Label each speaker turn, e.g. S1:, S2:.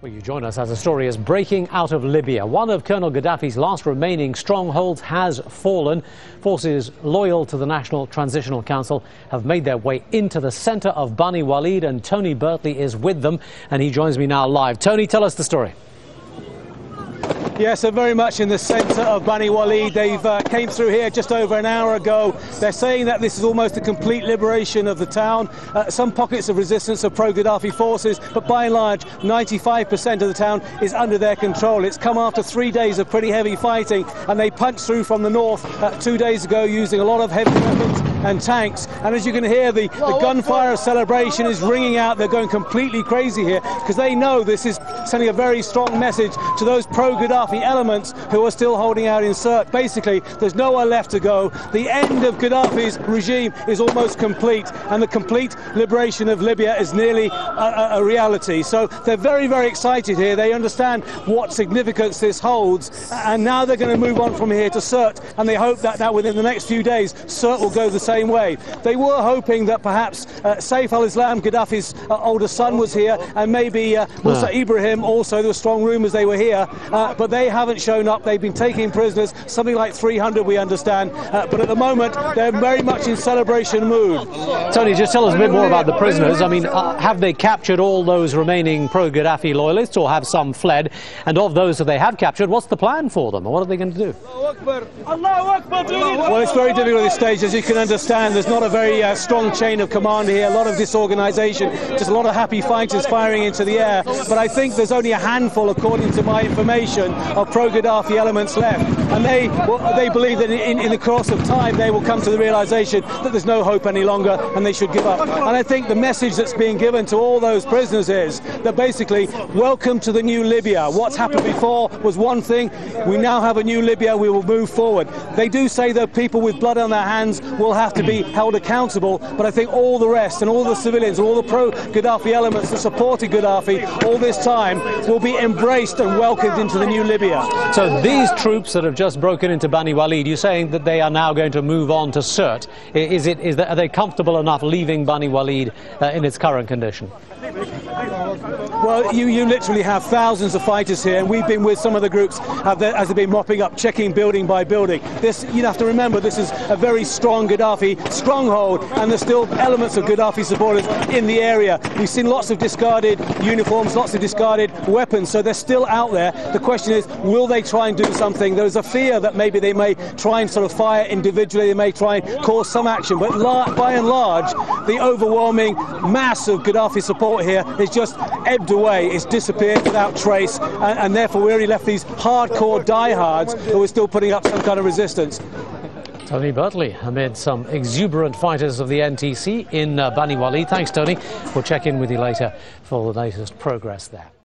S1: Well, you join us as a story is breaking out of Libya. One of Colonel Gaddafi's last remaining strongholds has fallen. Forces loyal to the National Transitional Council have made their way into the centre of Bani Walid, and Tony Bertley is with them, and he joins me now live. Tony, tell us the story.
S2: Yes, so very much in the centre of Bani Walid. They've came through here just over an hour ago. They're saying that this is almost a complete liberation of the town. Some pockets of resistance of pro-Gaddafi forces, but by and large, 95% of the town is under their control. It's come after 3 days of pretty heavy fighting, and they punched through from the north 2 days ago using a lot of heavy weapons and tanks. And as you can hear, the gunfire celebration is ringing out. They're going completely crazy here because they know this is sending a very strong message to those pro-Gaddafi elements who are still holding out in Sirte. Basically, there's nowhere left to go. The end of Gaddafi's regime is almost complete, and the complete liberation of Libya is nearly a reality. So they're very, very excited here. They understand what significance this holds, and now they're going to move on from here to Sirte, and they hope that within the next few days, Sirte will go the same way. They were hoping that perhaps Saif al-Islam, Gaddafi's older son, was here, and maybe Musa Ibrahim also. There were strong rumours they were here, but they haven't shown up. They've been taking prisoners, something like 300 we understand, but at the moment they're very much in celebration mood.
S1: Tony, just tell us a bit more about the prisoners. I mean, have they captured all those remaining pro-Gaddafi loyalists, or have some fled? And of those that they have captured, what's the plan for them, or what are they going to do?
S2: Well, it's very difficult at this stage. As you can understand, there's not a very strong chain of command here, a lot of disorganisation, just a lot of happy fighters firing into the air. But I think there's only a handful, according to my information, of pro-Gaddafi elements left, and they believe that in the course of time they will come to the realisation that there's no hope any longer and they should give up. And I think the message that's being given to all those prisoners is that basically, welcome to the new Libya. What's happened before was one thing. We now have a new Libya. We will move forward. They do say that people with blood on their hands will have to be held accountable, but I think all the rest and all the civilians, all the pro-Gaddafi elements that supported Gaddafi all this time will be embraced and welcomed into the new Libya.
S1: So these troops that have just broken into Bani Walid, you're saying that they are now going to move on to Sirte. Are they comfortable enough leaving Bani Walid in its current condition?
S2: Well, you literally have thousands of fighters here, and we've been with some of the groups as they've been mopping up, checking building by building. This, you have to remember, this is a very strong Gaddafi stronghold, and there's still elements of Gaddafi supporters in the area. We've seen lots of discarded uniforms, lots of discarded weapons, so they're still out there. The question is, will they try and do something? There's a fear that maybe they may try and sort of fire individually, they may try and cause some action, but by and large, the overwhelming mass of Gaddafi support here is just ebbed away. It's disappeared without trace, and therefore we only left these hardcore diehards who are still putting up some kind of resistance.
S1: Tony Bertley amid some exuberant fighters of the NTC in Bani Walid. Thanks, Tony. We'll check in with you later for the latest progress there.